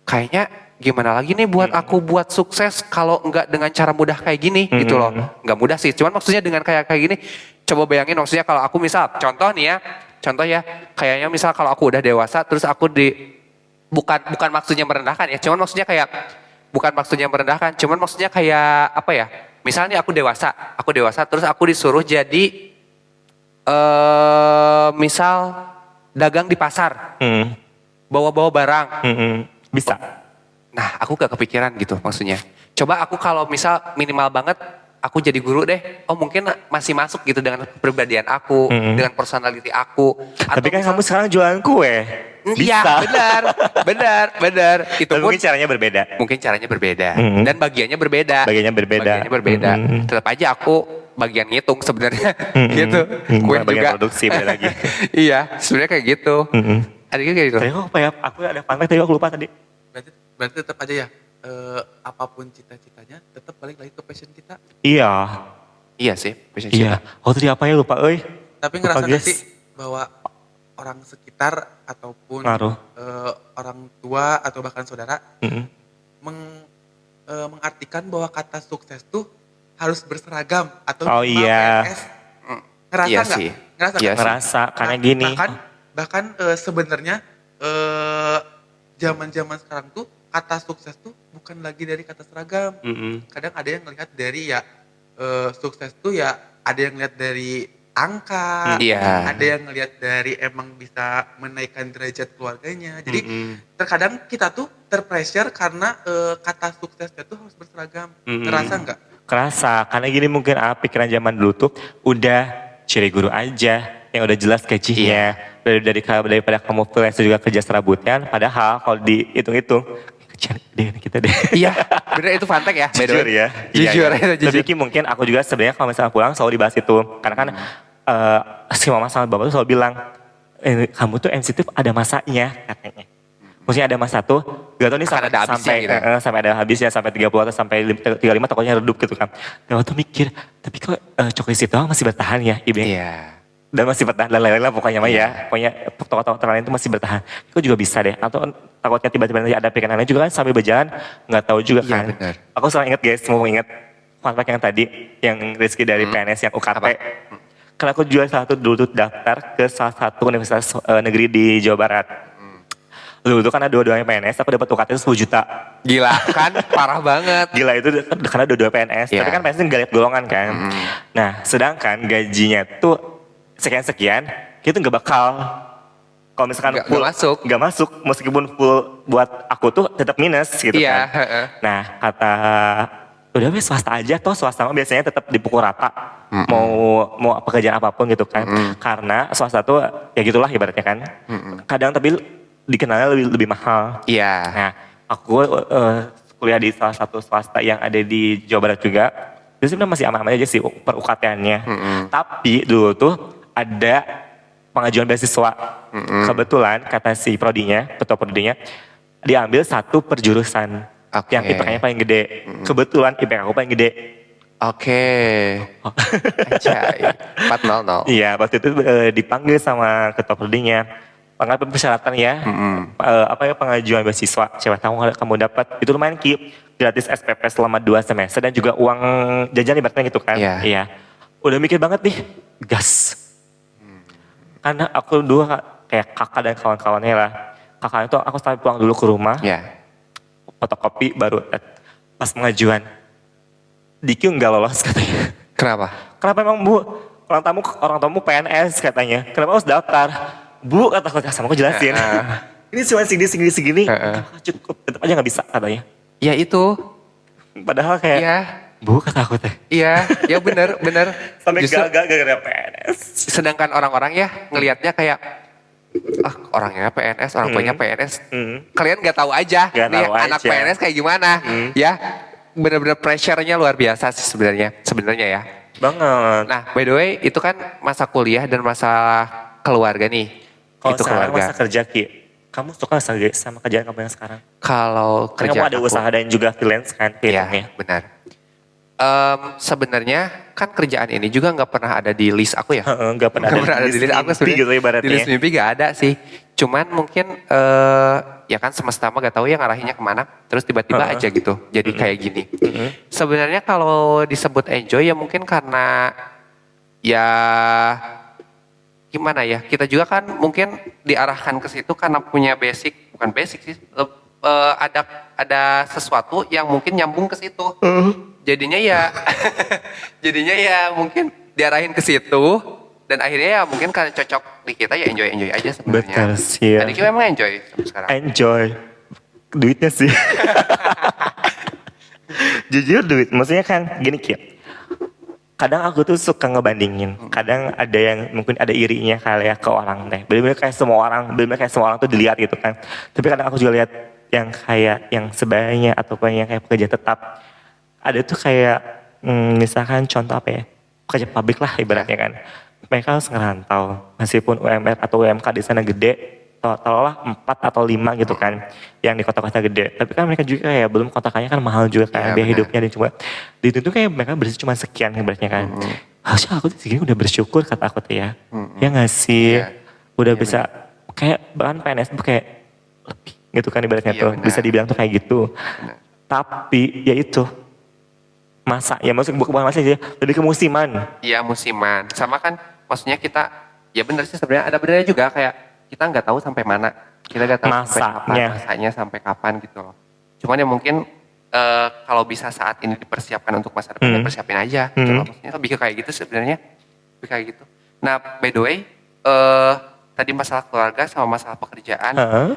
Speaker 2: kayaknya gimana lagi nih buat aku buat sukses kalau nggak dengan cara mudah kayak gini gitu loh. Nggak mudah sih. Cuman maksudnya dengan kayak gini, coba bayangin maksudnya kalau aku misal contoh ya, kayaknya misal kalau aku udah dewasa terus aku bukan maksudnya merendahkan ya, cuman maksudnya kayak bukan maksudnya merendahkan, cuman maksudnya kayak apa ya? Misalnya aku dewasa terus aku disuruh jadi misal dagang di pasar, bawa-bawa barang.
Speaker 1: Bisa.
Speaker 2: Nah, aku gak kepikiran gitu maksudnya. Coba aku kalau misal minimal banget aku jadi guru deh. Oh, mungkin masih masuk gitu dengan kepribadian aku, dengan personality aku.
Speaker 1: Tapi kan
Speaker 2: misal-
Speaker 1: kamu sekarang jualan kue.
Speaker 2: Iya,
Speaker 1: Bisa.
Speaker 2: benar. Itu
Speaker 1: Tapi
Speaker 2: pun
Speaker 1: mungkin caranya berbeda.
Speaker 2: mungkin caranya berbeda dan bagiannya berbeda.
Speaker 1: Bagiannya berbeda.
Speaker 2: Tetap aja aku bagian ngitung sebenarnya gitu. Kue
Speaker 1: Bagian
Speaker 2: juga
Speaker 1: produksi beda lagi.
Speaker 2: iya, sebenarnya kayak gitu. Adiknya kayak gitu.
Speaker 1: Tadi aku apa ya? Aku ada pantek tadi aku lupa tadi.
Speaker 3: Berarti tetap aja ya, apapun cita-citanya tetap balik lagi ke passion kita.
Speaker 1: Iya.
Speaker 2: Iya sih, bisa
Speaker 1: Iya. Oh tadi apa ya lupa euy.
Speaker 3: Tapi
Speaker 1: Lupa,
Speaker 3: ngerasa gak
Speaker 1: guys.
Speaker 3: sih bahwa orang sekitar ataupun
Speaker 1: Ngaruh.
Speaker 3: orang tua atau bahkan saudara
Speaker 1: Mm-mm.
Speaker 3: mengartikan bahwa kata sukses tuh harus berseragam atau
Speaker 1: Oh,
Speaker 3: minimal
Speaker 1: iya.
Speaker 3: PNS. Ngerasa
Speaker 2: Iya
Speaker 3: nggak?
Speaker 2: sih.
Speaker 3: Ngerasa
Speaker 2: Iya
Speaker 3: nggak?
Speaker 2: sih.
Speaker 1: Ngerasa karena
Speaker 3: Nah,
Speaker 1: gini.
Speaker 3: bahkan sebenarnya zaman-zaman sekarang tuh kata sukses tuh bukan lagi dari kata seragam. Kadang ada yang ngelihat dari ya sukses tuh ya ada yang ngelihat dari angka,
Speaker 2: Iya.
Speaker 3: ada yang ngelihat dari emang bisa menaikkan derajat keluarganya. Jadi terkadang kita tuh terpressure karena kata suksesnya tuh harus berseragam. Ngerasa nggak?
Speaker 1: Kerasa karena gini mungkin pikiran zaman dulu tuh udah ciri guru aja yang udah jelas gajinya daripada kamu freelance juga kerja serabutan. Padahal kalau dihitung-hitung kecil deh kita deh.
Speaker 2: Iya, bener itu fantek ya. by the
Speaker 1: Jujur
Speaker 2: way.
Speaker 1: ya.
Speaker 2: Jujur,
Speaker 1: Iya.
Speaker 2: itu jujur.
Speaker 1: Tapi Ki, mungkin aku juga sebenarnya kalau misalnya pulang selalu dibahas itu. Karena kan si mama sama bapak tuh selalu bilang, kamu tuh MCT ada masanya katanya. Maksudnya ada masa tuh, gak tau nih
Speaker 2: Akan ada habisnya gitu.
Speaker 1: sampai ada habisnya, sampai 30 atau sampai 35 tokonya redup gitu kan. Dan waktu mikir, tapi kok Cokois itu masih bertahan ya ibunya.
Speaker 2: Iya.
Speaker 1: Dan masih bertahan dan lain-lain lah pokoknya mah ya. Pokoknya tokoh-tokoh terlain itu masih bertahan. Itu juga bisa deh. Atau takutnya tiba-tiba nanti ada pikiran lain juga kan sambil berjalan nggak tahu juga
Speaker 2: Iya,
Speaker 1: kan.
Speaker 2: benar.
Speaker 1: Aku selalu ingat guys, mau ingat fun fact yang tadi yang Rizky dari PNS yang UKT.
Speaker 2: Apa?
Speaker 1: Karena aku juga salah satu dulu tuh daftar ke salah satu universitas negeri di Jawa Barat. Dulu tuh karena dua-duanya PNS, aku dapat UKT itu 10 juta.
Speaker 2: Gila kan, parah banget.
Speaker 1: Gila itu karena dua-dua PNS.
Speaker 2: Iya.
Speaker 1: Tapi kan PNS nggak lihat golongan kan. Nah sedangkan gajinya tuh sekian-sekian, kita nggak bakal kalau misalkan
Speaker 2: Nggak masuk.
Speaker 1: nggak masuk, meskipun full buat aku tuh tetap minus gitu
Speaker 2: Iya,
Speaker 1: kan.
Speaker 2: heeh.
Speaker 1: Nah kata udah wes swasta aja, toh swasta mah biasanya tetap dipukul rata, mau pekerjaan apapun gitu kan. Karena swasta tuh ya gitulah ibaratnya kan. Kadang tapi dikenalnya lebih mahal.
Speaker 2: Iya.
Speaker 1: Nah, aku kuliah di salah satu swasta yang ada di Jawa Barat juga. Itu sebenarnya masih aman-aman aja sih per UKT-nya. Tapi dulu tuh ada pengajuan beasiswa. Kebetulan kata si prodinya, ketua prodinya, diambil satu per jurusan.
Speaker 2: Oke.
Speaker 1: Yang IPK-nya paling gede. Kebetulan IPK aku paling gede.
Speaker 2: Oke. Anjay. 400.
Speaker 1: Iya, waktu itu dipanggil sama ketua prodinya. Pengen persyaratan ya, pengajuan beasiswa. Siapa tahu kamu dapat. Itu lumayan Ki, gratis SPP selama 2 semester dan juga uang jajan ibaratnya gitu kan.
Speaker 2: Iya.
Speaker 1: Iya. Udah mikir banget nih, gas. Karena aku dulu kayak kakak dan kawan-kawannya lah. Kakaknya tuh aku sampai pulang dulu ke rumah,
Speaker 2: Iya.
Speaker 1: fotokopi baru pas pengajuan. Diki nggak lolos katanya.
Speaker 2: Kenapa?
Speaker 1: Kenapa emang Bu? Orang tamu PNS katanya. Kenapa harus daftar? Bu kata sama aku jelasin. Ini cuma segini. Cukup tetap aja nggak bisa katanya.
Speaker 2: Ya itu.
Speaker 1: Padahal kayak
Speaker 2: Iya.
Speaker 1: Bu kata aku teh.
Speaker 2: Iya, ya bener.
Speaker 1: Sampai
Speaker 2: Justru
Speaker 1: gagal gara-gara PNS.
Speaker 2: sedangkan orang-orang ya ngelihatnya kayak orangnya PNS, orang tuanya PNS. Kalian nggak tahu aja
Speaker 1: Nggak
Speaker 2: nih
Speaker 1: tahu
Speaker 2: anak
Speaker 1: aja.
Speaker 2: PNS kayak gimana, ya. Bener-bener pressure-nya luar biasa sih sebenarnya ya.
Speaker 1: Banget.
Speaker 2: Nah, by the way, itu kan masa kuliah dan masa keluarga nih.
Speaker 1: Kalau
Speaker 2: Itu
Speaker 1: sekarang
Speaker 2: keluarga.
Speaker 1: masa kerja Ki, kamu suka sama kerjaan kamu yang sekarang?
Speaker 2: Kalau
Speaker 1: Kan kamu
Speaker 2: kerja
Speaker 1: ada usaha dan juga freelance kan?
Speaker 2: Iya,
Speaker 1: hitungnya.
Speaker 2: benar. Sebenarnya kan kerjaan ini juga nggak pernah ada di list aku ya.
Speaker 1: Heeh, nggak pernah
Speaker 2: Nggak pernah ada di list aku
Speaker 1: mimpi
Speaker 2: sebenarnya.
Speaker 1: gitu ibaratnya.
Speaker 2: Di list mimpi nggak ada sih. Cuman mungkin ya kan semesta mah gak tahu ya ngarahinnya kemana. Terus tiba-tiba aja gitu. Jadi kayak gini. Sebenarnya kalau disebut enjoy ya mungkin karena ya gimana ya, kita juga kan mungkin diarahkan ke situ karena punya bukan basic sih, ada sesuatu yang mungkin nyambung ke situ. Jadinya ya jadinya ya mungkin diarahin ke situ dan akhirnya ya mungkin karena cocok di kita ya enjoy aja sebenarnya.
Speaker 1: Betul sih.
Speaker 2: Tadi kita memang enjoy sampai sekarang.
Speaker 1: Enjoy. Duitnya sih. Jujur duit. Maksudnya kan gini Ki. Kadang aku tuh suka ngebandingin. Kadang ada yang mungkin ada irinya kali ya ke orang deh. Bener-bener kayak semua orang tuh dilihat gitu kan. Tapi kadang aku juga lihat yang kayak yang sebayanya ataupun yang kayak pekerja tetap. Ada tuh kayak misalkan contoh apa ya. Pekerja pabrik lah ibaratnya kan. Mereka harus ngerantau. Meskipun UMR atau UMK di sana gede. Taruhlah 4 atau 5 gitu kan. Yang di kota-kota gede. Tapi kan mereka juga kayak belum kontrakannya kan mahal juga kan.
Speaker 2: Ya,
Speaker 1: Biaya
Speaker 2: benar.
Speaker 1: hidupnya dan cuma. Di itu tuh kayak mereka bersih cuma sekian ibaratnya kan. Harusnya aku tuh segini udah bersyukur kata aku tuh ya. Ya gak sih?
Speaker 2: Iya.
Speaker 1: Udah
Speaker 2: Iya,
Speaker 1: bisa. Kayak bahkan PNS tuh kayak lebih gitu kan ibaratnya
Speaker 2: Iya,
Speaker 1: tuh.
Speaker 2: benar.
Speaker 1: Bisa dibilang tuh kayak gitu.
Speaker 2: Benar.
Speaker 1: Tapi ya itu. Masa. Ya maksudnya bukan masa sih. Lebih ke musiman.
Speaker 2: Iya musiman. Sama kan maksudnya kita ya bener sih sebenarnya ada benernya juga kayak kita nggak tahu sampai mana. Kita nggak tahu sampai kapan
Speaker 1: Masanya.
Speaker 2: masanya sampai kapan gitu loh. Cuman ya mungkin kalau bisa saat ini dipersiapkan untuk masa depan ya persiapin aja. Gitu loh. Maksudnya lebih ke kayak gitu sebenarnya. Lebih kayak gitu. Nah by the way tadi masalah keluarga sama masalah pekerjaan.
Speaker 1: Heeh.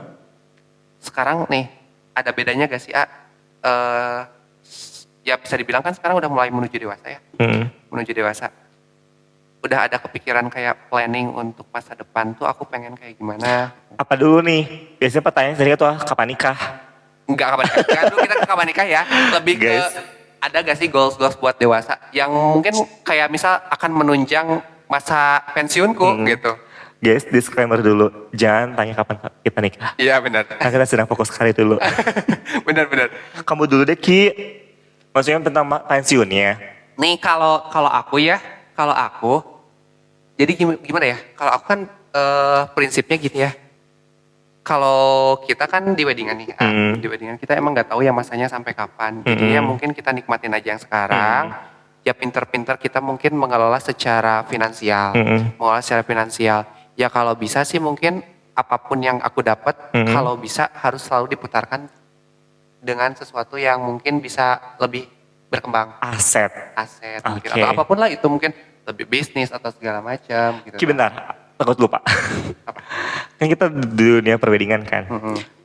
Speaker 2: Sekarang nih ada bedanya gak sih A? Ya bisa dibilang kan sekarang udah mulai menuju dewasa ya. Menuju dewasa. Udah ada kepikiran kayak planning untuk masa depan tuh aku pengen kayak gimana.
Speaker 1: Apa dulu nih? Biasanya pertanyaan tadi tuh kapan nikah?
Speaker 2: Enggak kapan nikah. Kan dulu kita ke kapan nikah ya. Lebih ke
Speaker 1: Guys.
Speaker 2: ada gak sih goals-goals buat dewasa yang mungkin kayak misal akan menunjang masa pensiunku gitu.
Speaker 1: Guys, disclaimer dulu. Jangan tanya kapan kita nikah.
Speaker 2: Iya benar.
Speaker 1: Karena kita sedang fokus sekali dulu.
Speaker 2: Benar.
Speaker 1: Kamu dulu deh Ki. Maksudnya tentang pensiunnya.
Speaker 2: Nih kalau aku ya, kalau aku jadi gimana ya? Kalau aku kan prinsipnya gitu ya. Kalau kita kan di weddingan nih, di weddingan kita emang nggak tahu ya masanya sampai kapan. Jadinya mungkin kita nikmatin aja yang sekarang. Ya pinter-pinter kita mungkin mengelola secara finansial, Ya kalau bisa sih mungkin apapun yang aku dapat, kalau bisa harus selalu diputarkan dengan sesuatu yang mungkin bisa lebih berkembang.
Speaker 1: Aset.
Speaker 2: Mungkin
Speaker 1: Oke.
Speaker 2: atau apapun lah itu mungkin lebih bisnis atau segala macam gitu.
Speaker 1: Ki bentar. Takut lupa.
Speaker 2: Apa?
Speaker 1: Kan kita di dunia perweddingan kan.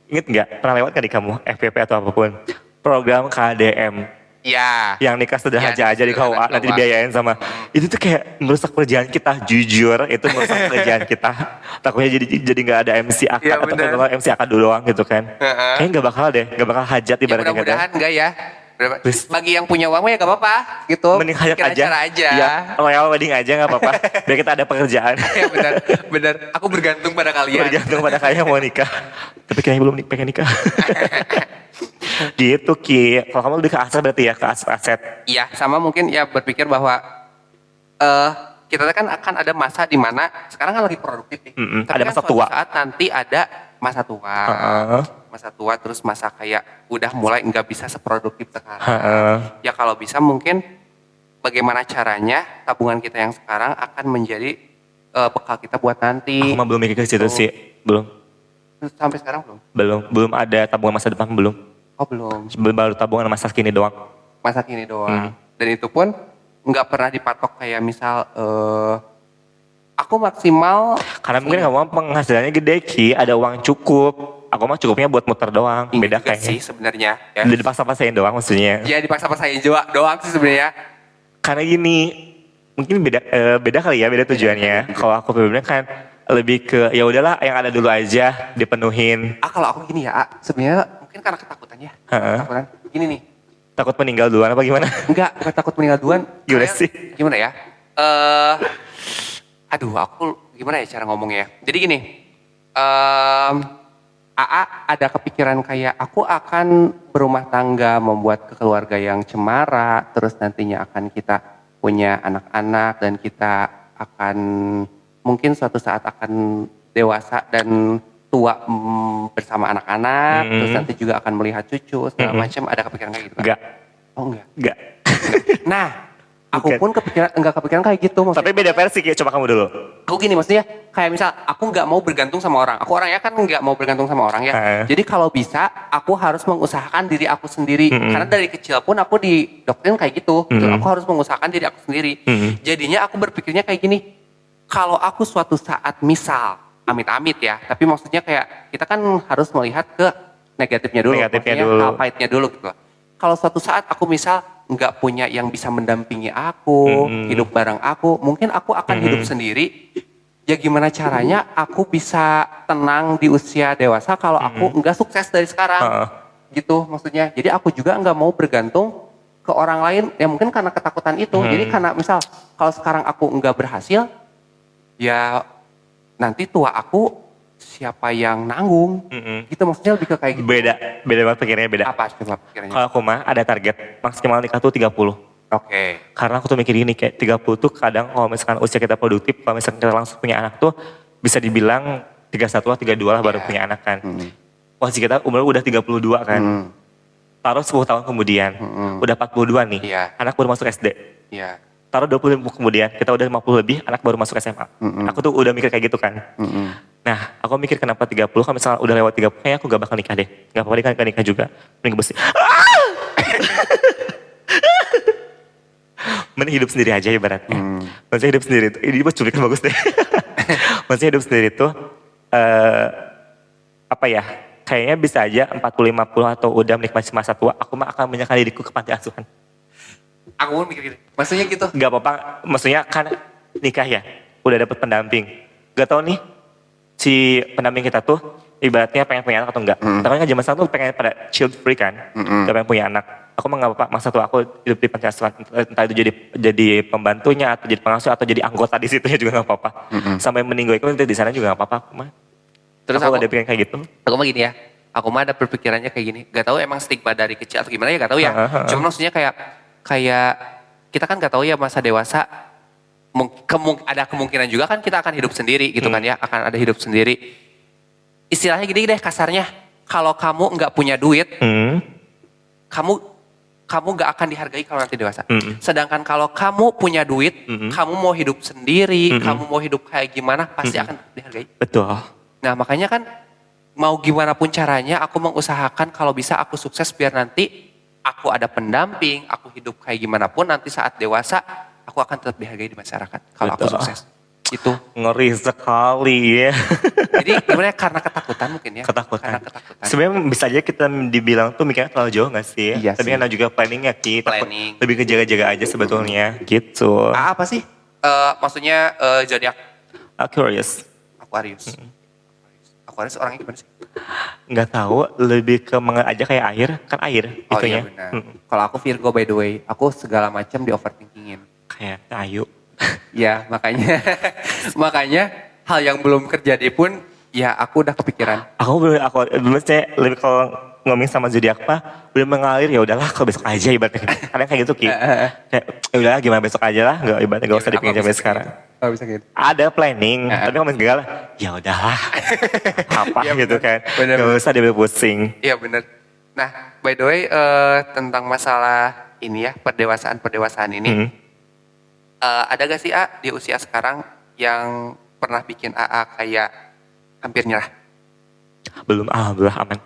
Speaker 1: Ingat nggak? Pernah lewat kan di kamu? FPP atau apapun. Program KDM.
Speaker 2: Ya.
Speaker 1: Yang nikah sederhana
Speaker 2: Ya,
Speaker 1: aja di KUA.
Speaker 2: sederhana
Speaker 1: Nanti
Speaker 2: doang.
Speaker 1: dibiayain sama. Itu tuh kayak merusak kerjaan kita. Jujur. Itu merusak kerjaan kita. Takutnya jadi nggak ada MC akad.
Speaker 2: Iya,
Speaker 1: atau
Speaker 2: bener.
Speaker 1: kalau MC akad doang gitu kan. Kayaknya nggak bakal deh. Nggak bakal hajat
Speaker 2: Ya
Speaker 1: ibaratnya.
Speaker 2: mudah-mudahan enggak ya.
Speaker 1: Please.
Speaker 2: Bagi yang punya uang mah ya gak apa-apa gitu.
Speaker 1: Mending hajat
Speaker 2: Bikin
Speaker 1: aja.
Speaker 2: acara aja.
Speaker 1: Ya, royal wedding aja nggak apa-apa. Biar kita ada pekerjaan.
Speaker 2: Ya benar. Aku bergantung pada kalian.
Speaker 1: Bergantung pada kalian mau nikah. Tapi kayaknya belum pengen nikah. Gitu Ki. Kalau kamu lebih ke aset berarti ya, ke aset-aset.
Speaker 2: Iya, sama mungkin ya berpikir bahwa kita kan akan ada masa di mana sekarang kan lagi produktif nih. Tapi
Speaker 1: ada
Speaker 2: kan
Speaker 1: masa
Speaker 2: suatu
Speaker 1: tua.
Speaker 2: saat nanti ada masa tua. Masa tua terus masa kayak udah mulai nggak bisa seproduktif sekarang. Ya kalau bisa mungkin bagaimana caranya tabungan kita yang sekarang akan menjadi bekal kita buat nanti.
Speaker 1: Aku mah belum mikir ke situ sih. Belum.
Speaker 2: Sampai sekarang belum?
Speaker 1: Belum ada tabungan masa depan belum.
Speaker 2: Oh belum.
Speaker 1: Baru tabungan masa kini doang.
Speaker 2: Masa kini doang. Dan itu pun nggak pernah dipatok kayak misal aku maksimal
Speaker 1: Karena mungkin kamu penghasilannya gede Ki, ada uang cukup. aku mah cukupnya buat muter doang.
Speaker 2: Ini
Speaker 1: Beda
Speaker 2: juga
Speaker 1: kayaknya.
Speaker 2: sih sebenarnya. Ya.
Speaker 1: Dipaksa-paksain doang maksudnya.
Speaker 2: Ya dipaksa-paksain doang sih sebenarnya.
Speaker 1: Karena gini, mungkin beda kali ya, beda tujuannya. Kalau aku pribadi kan lebih ke ya udahlah yang ada dulu aja dipenuhin.
Speaker 2: Kalau aku gini ya, sebenarnya mungkin karena ketakutannya.
Speaker 1: Heeh.
Speaker 2: Ketakutan. Gini nih.
Speaker 1: Takut meninggal duluan apa gimana?
Speaker 2: Enggak takut meninggal duluan.
Speaker 1: Gimana
Speaker 2: Kayak-
Speaker 1: sih?
Speaker 2: Gimana ya? Aduh, aku gimana ya cara ngomongnya? Jadi gini, AA ada kepikiran kayak aku akan berumah tangga, membuat keluarga yang cemara, terus nantinya akan kita punya anak-anak dan kita akan mungkin suatu saat akan dewasa dan tua bersama anak-anak, terus nanti juga akan melihat cucu segala macam. Ada kepikiran kayak gitu? Kan?
Speaker 1: Enggak,
Speaker 2: Oh enggak.
Speaker 1: enggak.
Speaker 2: Nah, aku
Speaker 1: Bukan.
Speaker 2: pun enggak kepikiran kayak gitu. Maksudnya,
Speaker 1: Tapi beda versi kayak coba kamu dulu.
Speaker 2: aku gini maksudnya kayak misal aku nggak mau bergantung sama orang. Aku orangnya kan nggak mau bergantung sama orang ya. Jadi kalau bisa aku harus mengusahakan diri aku sendiri. Karena dari kecil pun aku didoktrin kayak gitu. Aku harus mengusahakan diri aku sendiri. Jadinya aku berpikirnya kayak gini. Kalau aku suatu saat misal amit-amit ya, tapi maksudnya kayak kita kan harus melihat ke negatifnya dulu.
Speaker 1: Negatifnya
Speaker 2: maksudnya
Speaker 1: dulu.
Speaker 2: hal pahitnya dulu gitu. Kalau suatu saat aku misal nggak punya yang bisa mendampingi aku, hidup bareng aku, mungkin aku akan hidup sendiri. Ya gimana caranya aku bisa tenang di usia dewasa kalau aku nggak sukses dari sekarang, gitu maksudnya. Jadi aku juga nggak mau bergantung ke orang lain, ya mungkin karena ketakutan itu. Jadi karena misal kalau sekarang aku nggak berhasil, ya nanti tua aku siapa yang nanggung, gitu maksudnya lebih ke kayak gitu.
Speaker 1: Beda banget pikirnya beda.
Speaker 2: Apa coba pikirannya?
Speaker 1: Kalau aku mah ada target maksimal nikah tuh 30.
Speaker 2: Oke.
Speaker 1: Karena aku tuh mikir gini kayak 30 tuh kadang kalau misalkan usia kita produktif, kalau misalkan kita langsung punya anak tuh bisa dibilang 31 lah 32 lah baru punya anak kan. Posisi kita umur udah 32 kan. Taruh 10 tahun kemudian, udah 42 nih,
Speaker 2: Iya.
Speaker 1: anak baru masuk SD.
Speaker 2: Iya.
Speaker 1: Taruh 20 kemudian, kita udah 50 lebih, anak baru masuk SMA. Aku tuh udah mikir kayak gitu kan. Nah, aku mikir kenapa 30, kalau misalnya udah lewat 30, kayaknya aku gak bakal nikah deh. Gak apa-apa nikah juga. Mending besi. Mending hidup sendiri aja ibaratnya. Maksudnya hidup sendiri itu, ini cuplikan bagus deh. Maksudnya hidup sendiri itu, apa ya, kayaknya bisa aja 40-50 atau udah menikmati masa tua, aku mah akan menyerahkan diriku ke panti asuhan.
Speaker 2: Aku pun mikir gitu. Maksudnya gitu.
Speaker 1: Gak apa-apa, maksudnya kan nikah ya, udah dapet pendamping. Gak tau nih, si pendamping kita tuh ibaratnya pengen punya anak atau enggak. Tapi kan zaman sekarang tuh pengen pada child free kan, gak pengen punya anak. Aku mah gak apa-apa, masa tua aku hidup di panti asuhan, entah itu jadi pembantunya atau jadi pengasuh atau jadi anggota di situ juga gak apa-apa. Sampai meninggal itu nanti di sana juga gak apa-apa aku mah.
Speaker 2: Terus
Speaker 1: aku
Speaker 2: aku-
Speaker 1: ada pikiran kayak gitu.
Speaker 2: Aku mah gini ya. Aku mah ada berpikirannya kayak gini. Gak tahu emang stigma dari kecil atau gimana ya gak tahu ya. Cuma maksudnya kayak kita kan gak tahu ya masa dewasa ada kemungkinan juga kan kita akan hidup sendiri gitu kan ya, akan ada hidup sendiri. Istilahnya gini deh kasarnya, kalau kamu nggak punya duit, kamu nggak akan dihargai kalau nanti dewasa. Sedangkan kalau kamu punya duit, kamu mau hidup sendiri, kamu mau hidup kayak gimana, pasti akan dihargai.
Speaker 1: Betul.
Speaker 2: Nah makanya kan mau gimana pun caranya aku mengusahakan kalau bisa aku sukses biar nanti aku ada pendamping, aku hidup kayak gimana pun nanti saat dewasa aku akan tetap dihargai di masyarakat kalau aku
Speaker 1: Betul.
Speaker 2: sukses. Itu.
Speaker 1: Ngeri sekali ya.
Speaker 2: Jadi gimana ya, karena ketakutan mungkin ya.
Speaker 1: Ketakutan.
Speaker 2: Karena ketakutan.
Speaker 1: Sebenarnya bisa aja kita dibilang tuh mikirnya terlalu jauh gak sih?
Speaker 2: Iya
Speaker 1: Tapi
Speaker 2: sih.
Speaker 1: kan ada juga planningnya Ki. Takut
Speaker 2: Planning.
Speaker 1: lebih ke jaga-jaga aja sebetulnya gitu.
Speaker 2: Apa sih? Maksudnya zodiak
Speaker 1: Curious.
Speaker 2: Aquarius. Aquarius orangnya gimana sih?
Speaker 1: Nggak tahu, lebih ke aja kayak air, kan air
Speaker 2: Oh
Speaker 1: itunya.
Speaker 2: iya benar. Kalau aku Virgo by the way, aku segala macam di overthinkingin.
Speaker 1: Kayak ayu.
Speaker 2: Ya makanya makanya hal yang belum terjadi pun ya aku udah kepikiran.
Speaker 1: Aku dulu saya lebih kalau ngomongin sama zodiak apa, udah mengalir ya udahlah kalau besok aja ibaratnya. Kadang kayak gitu Ki. Kayak ya udahlah gimana besok aja lah, nggak ibaratnya nggak usah dipikir sampai sekarang.
Speaker 2: Oh bisa gitu.
Speaker 1: Ada planning, tapi kalau misalnya gagal, ya udahlah. Apa
Speaker 2: Iya,
Speaker 1: gitu
Speaker 2: bener.
Speaker 1: kan.
Speaker 2: Bener.
Speaker 1: Gak usah diambil pusing.
Speaker 2: Iya bener. Nah by the way tentang masalah ini ya pendewasaan ini. Ada gak sih A di usia sekarang yang pernah bikin AA kayak hampir nyerah?
Speaker 1: Belum, alhamdulillah aman.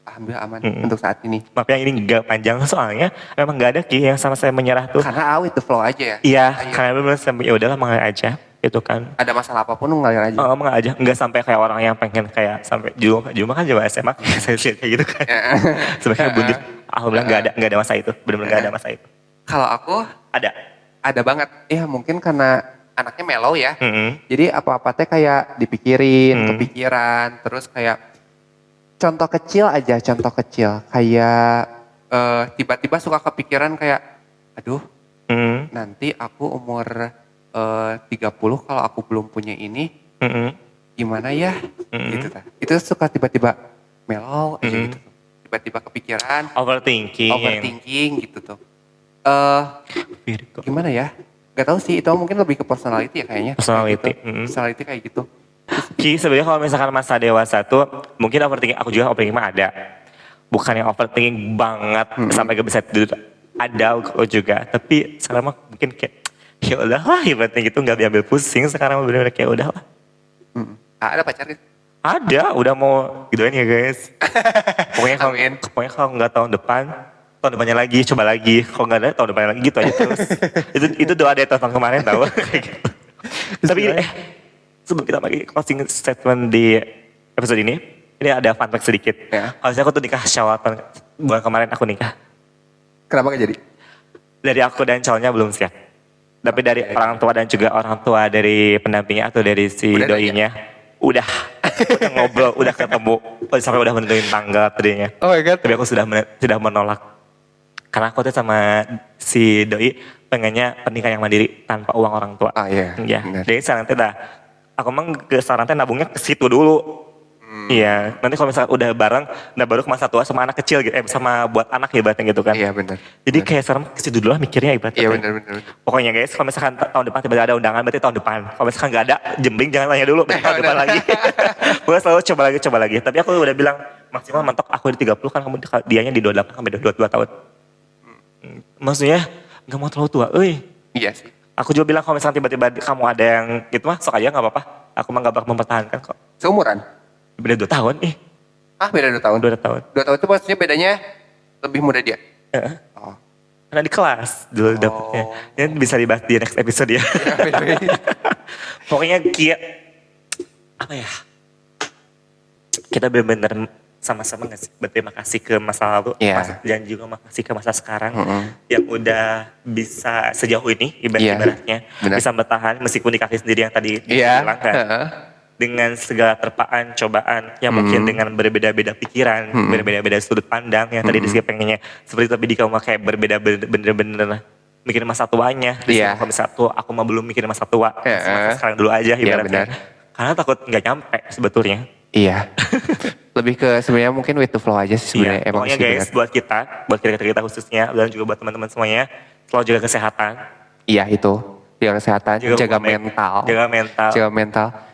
Speaker 2: Alhamdulillah aman untuk saat ini.
Speaker 1: Maaf ya ini gak panjang soalnya memang gak ada Ki yang sama saya menyerah tuh.
Speaker 2: Karena with the flow aja ya.
Speaker 1: Iya,
Speaker 2: Ayo.
Speaker 1: karena belum sampai ya udahlah mengalir aja. gitu kan.
Speaker 2: Ada masalah apapun ngalir aja.
Speaker 1: Ngomong aja, nggak sampai kayak orang yang pengen kayak sampai Juma kan juga SMA saya lihat kayak gitu kan. Sebenarnya bundir, alhamdulillah nggak ada masa itu, benar-benar nggak ada masa itu.
Speaker 2: Kalau aku
Speaker 1: Ada
Speaker 2: banget. Ya mungkin karena anaknya mellow ya.
Speaker 1: Mm-hmm.
Speaker 2: Jadi apa-apa teh kayak dipikirin, kepikiran, terus kayak contoh kecil kayak tiba-tiba suka kepikiran kayak aduh, nanti aku umur 30 kalau aku belum punya ini gimana ya gitu ta. Itu suka tiba-tiba mellow aja gitu tuh. Tiba-tiba kepikiran, overthinking gitu tuh. Gimana ya? Gak tahu sih, itu mungkin lebih ke personality ya kayaknya.
Speaker 1: Personality.
Speaker 2: Gitu. Personality kayak gitu.
Speaker 1: Sebenarnya kalau misalkan masa dewasa tuh mungkin overthinking, aku juga overthinking mah ada. Bukan yang overthinking banget sampai gak bisa tidur. Ada aku juga, tapi sekarang mah mungkin kayak ya udahlah ibaratnya gitu, nggak diambil pusing. Sekarang benar-benar kayak udahlah.
Speaker 2: Ada pacar gitu?
Speaker 1: Ada, udah mau gituin ya guys. Pokoknya kalau nggak tahun depannya lagi, coba lagi. Kalau nggak ada tahun depannya lagi gitu aja terus. itu doa dari tahun kemarin tahu. Kayak gitu. Tapi sebelum kita pakai closing statement di episode ini ada fun fact sedikit.
Speaker 2: Ya.
Speaker 1: Harusnya aku tuh nikah Syawal bulan kemarin aku nikah.
Speaker 2: Kenapa gak jadi?
Speaker 1: Dari aku dan calonnya belum siap. Tapi dari orang tua dan juga orang tua dari pendampingnya atau dari si
Speaker 2: Udah
Speaker 1: doinya, udah ngobrol, udah ketemu, sampai udah menentuin tanggal tadinya.
Speaker 2: Oh my god.
Speaker 1: Tapi aku sudah menolak. Karena aku tuh sama si doi pengennya pernikahan yang mandiri tanpa uang orang tua.
Speaker 2: Iya.
Speaker 1: Iya.
Speaker 2: Benar.
Speaker 1: Jadi sekarang aku emang ke saran nabungnya ke situ dulu. Iya, nanti kalau misalnya udah bareng, baru ke masa tua sama anak kecil gitu, sama buat anak ya ibaratnya gitu kan.
Speaker 2: Iya benar.
Speaker 1: Jadi kayak sekarang ke situ dulu lah mikirnya ibaratnya.
Speaker 2: Iya benar.
Speaker 1: Pokoknya guys, kalau misalkan tahun depan tiba-tiba ada undangan, berarti tahun depan. Kalau misalkan nggak ada, jembling jangan tanya dulu, tahun depan lagi. Gue selalu coba lagi. Tapi aku udah bilang, maksimal mentok aku di 30 kan, kamu dianya di 28 sampai 22 tahun. Maksudnya, nggak mau terlalu tua,
Speaker 2: Iya sih.
Speaker 1: Aku juga bilang kalau misalkan tiba-tiba kamu ada yang gitu mah, sok aja nggak apa-apa. Aku mah nggak bakal mempertahankan kok.
Speaker 2: Seumuran?
Speaker 1: Beda 2 tahun
Speaker 2: Beda 2 tahun?
Speaker 1: 2 tahun.
Speaker 2: 2 tahun itu maksudnya bedanya lebih muda dia? Oh.
Speaker 1: Karena di kelas dulu dapetnya. Ini bisa dibahas di next episode ya. Pokoknya apa ya? Kita benar-benar sama-sama berterima kasih ke masa lalu. Dan juga makasih ke masa sekarang. Yang udah bisa sejauh ini ibaratnya. Bisa bertahan meskipun di kaki sendiri yang tadi dibilang kan. Dengan segala terpaan, cobaan, yang mungkin dengan berbeda-beda pikiran, berbeda-beda sudut pandang, yang tadi Rizky pengennya seperti tapi di kamu kayak berbeda bener-bener mikirin masa tuanya. Kalau misalnya tua, aku mah belum mikirin masa tua, masa sekarang dulu aja ibaratnya. Karena takut nggak nyampe sebetulnya.
Speaker 2: Iya. Lebih ke sebenarnya mungkin with the flow aja sih sebenarnya.
Speaker 1: Pokoknya guys, buat kita khususnya, dan juga buat teman-teman semuanya, selalu jaga kesehatan.
Speaker 2: Iya itu, jaga kesehatan, jaga mental.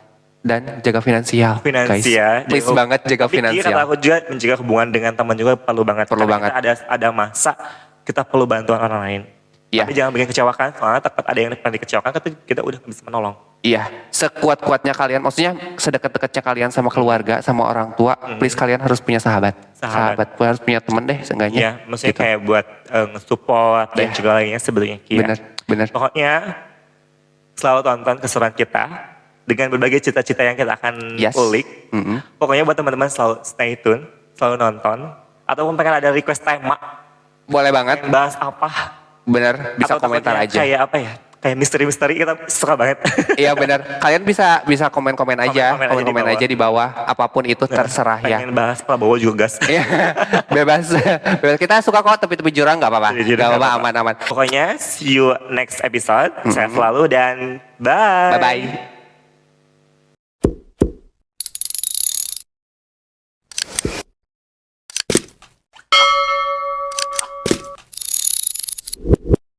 Speaker 2: Dan jaga finansial, guys. Please banget jaga finansial.
Speaker 1: Kata aku juga menjaga hubungan dengan teman juga perlu banget. Kita ada masa kita perlu bantuan orang lain. Tapi jangan bikin kecewakan, soalnya takut ada yang pernah dikecewakan, kita udah bisa menolong.
Speaker 2: Iya, sekuat-kuatnya kalian, maksudnya sedekat-dekatnya kalian sama keluarga, sama orang tua, please kalian harus punya sahabat. Harus punya teman deh seenggaknya.
Speaker 1: Iya, maksudnya gitu. Kayak buat nge-support dan juga lainnya sebetulnya.
Speaker 2: Bener.
Speaker 1: Pokoknya selalu tonton keseruan kita. Dengan berbagai cita-cita yang kita akan ulik. Pokoknya buat teman-teman selalu stay tune, selalu nonton. Ataupun pengen ada request tema.
Speaker 2: Boleh banget.
Speaker 1: Bahas apa.
Speaker 2: Bener, bisa komentar aja.
Speaker 1: Kayak apa ya, kayak misteri-misteri kita suka banget.
Speaker 2: Iya bener, kalian bisa komen-komen aja. Komen aja di bawah. Apapun itu terserah ya.
Speaker 1: Pengen bahas Prabowo juga gas.
Speaker 2: Bebas. Kita suka kok tepi-tepi jurang gak apa-apa. Gak apa-apa, aman-aman.
Speaker 1: Pokoknya see you next episode. Sehat selalu dan bye.
Speaker 2: Bye-bye.